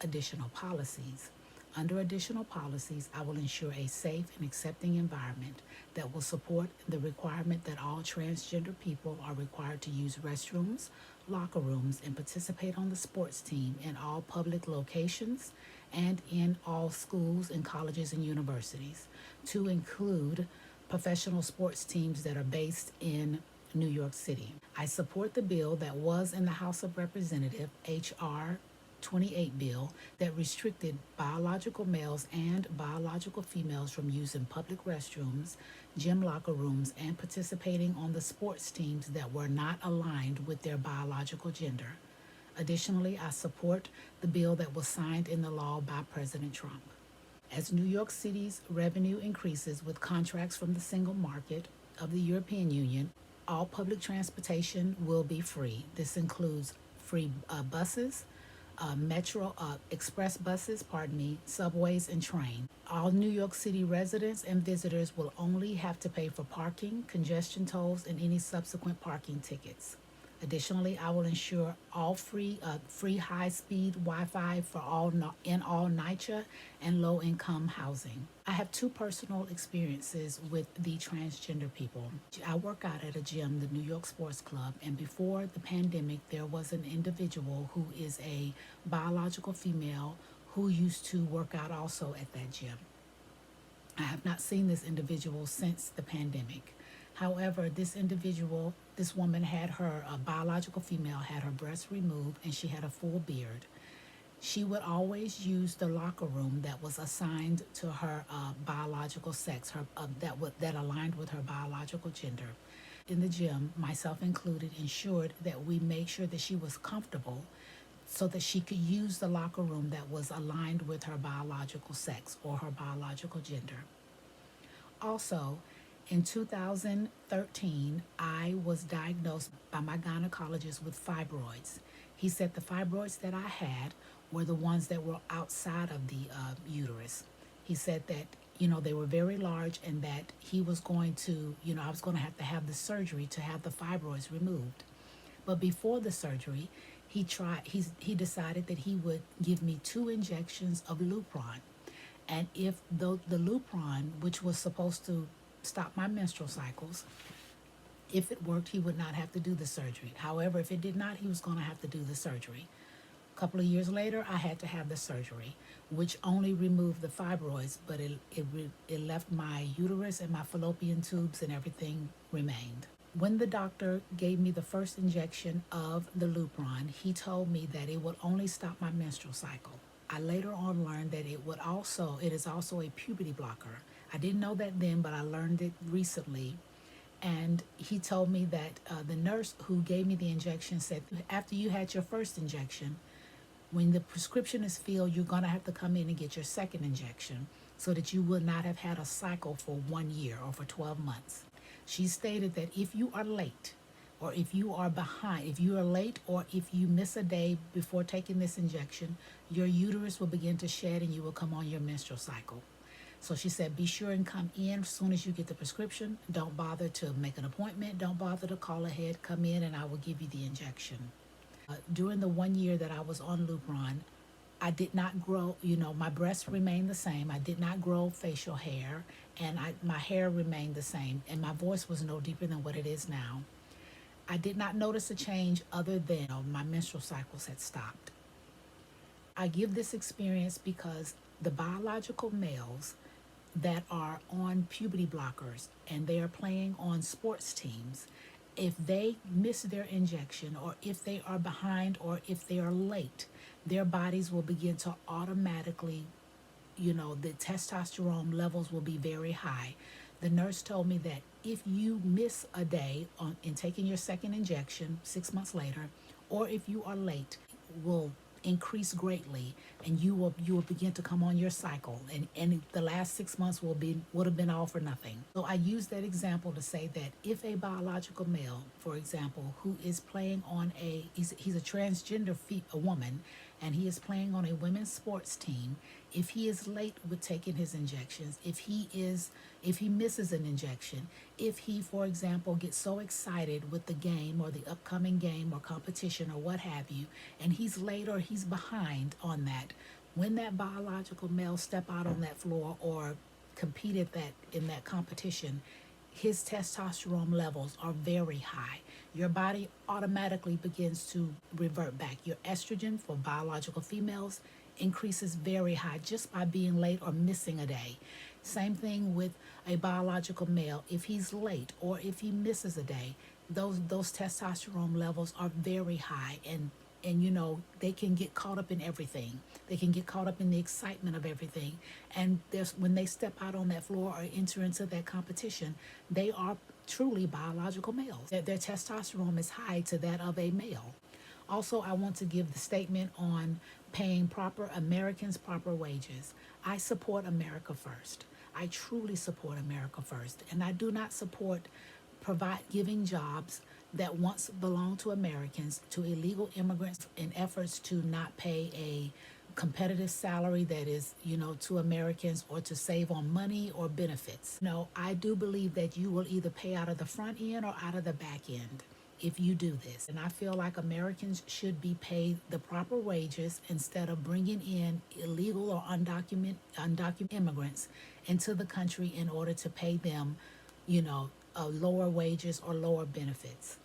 additional policies. Under additional policies, I will ensure a safe and accepting environment that will support the requirement that all transgender people are required to use restrooms, locker rooms, and participate on the sports team in all public locations and in all schools and colleges and universities, to include professional sports teams that are based in New York City. I support the bill that was in the House of Representatives, H.R. 28 bill, that restricted biological males and biological females from using public restrooms, gym locker rooms, and participating on the sports teams that were not aligned with their biological gender. Additionally, I support the bill that was signed into law by President Trump. As New York City's revenue increases with contracts from the single market of the European Union, all public transportation will be free. This includes free buses, metro, express buses, subways, and train. All New York City residents and visitors will only have to pay for parking, congestion tolls, and any subsequent parking tickets. Additionally, I will ensure all free high-speed Wi-Fi for in all NYCHA and low-income housing. I have two personal experiences with the transgender people. I work out at a gym, the New York Sports Club, and before the pandemic, there was an individual who is a biological female who used to work out also at that gym. I have not seen this individual since the pandemic. However, this woman had her, a biological female, had her breasts removed and she had a full beard. She would always use the locker room that was assigned to her biological sex, that aligned with her biological gender. In the gym, myself included, ensured that we made sure that she was comfortable so that she could use the locker room that was aligned with her biological sex or her biological gender. Also, in 2013, I was diagnosed by my gynecologist with fibroids. He said the fibroids that I had were the ones that were outside of the uterus. He said that, they were very large and that he was going to, I was going to have the surgery to have the fibroids removed. But before the surgery, he decided that he would give me 2 injections of Lupron. And if the Lupron, which was supposed to stop my menstrual cycles, if it worked, he would not have to do the surgery. However, if it did not, he was going to have to do the surgery. A couple of years later, I had to have the surgery, which only removed the fibroids, but it left my uterus and my fallopian tubes and everything remained. When the doctor gave me the first injection of the Lupron, he told me that it would only stop my menstrual cycle. I later on learned that it is also a puberty blocker. I didn't know that then, but I learned it recently. And he told me that the nurse who gave me the injection said, after you had your first injection, when the prescription is filled, you're going to have to come in and get your second injection so that you will not have had a cycle for 1 year or for 12 months. She stated that if you are late or if you are behind, if you are late or if you miss a day before taking this injection, your uterus will begin to shed and you will come on your menstrual cycle. So she said, be sure and come in as soon as you get the prescription. Don't bother to make an appointment. Don't bother to call ahead. Come in and I will give you the injection. During the 1 year that I was on Lupron, I did not grow, my breasts remained the same. I did not grow facial hair and my hair remained the same and my voice was no deeper than what it is now. I did not notice a change other than my menstrual cycles had stopped. I give this experience because the biological males that are on puberty blockers and they are playing on sports teams, if they miss their injection or if they are behind or if they are late, their bodies will begin to automatically, the testosterone levels will be very high. The nurse told me that if you miss a day in taking your second injection 6 months later, or if you are late, will increase greatly and you will begin to come on your cycle and the last 6 months would have been all for nothing. So I use that example to say that if a biological male, for example, who is playing on he's a transgender a woman and he is playing on a women's sports team, if he is late with taking his injections, if he misses an injection, if he, for example, gets so excited with the game or the upcoming game or competition or what have you, and he's late or he's behind on that, When that biological male step out on that floor or competed that in that competition, his testosterone levels are very high. Your body automatically begins to revert back. Your estrogen for biological females increases very high just by being late or missing a day. Same thing with a biological male. If he's late or if he misses a day, those testosterone levels are very high, and they can get caught up in everything. They can get caught up in the excitement of everything, and there's when they step out on that floor or enter into that competition, they are truly biological males. Their testosterone is high to that of a male. Also, I want to give the statement on paying proper Americans proper wages. I support America first. I truly support America first, and I do not support provide giving jobs that once belonged to Americans to illegal immigrants in efforts to not pay a competitive salary that is, to Americans, or to save on money or benefits. No, I do believe that you will either pay out of the front end or out of the back end if you do this. And I feel like Americans should be paid the proper wages instead of bringing in illegal or undocumented immigrants into the country in order to pay them, lower wages or lower benefits.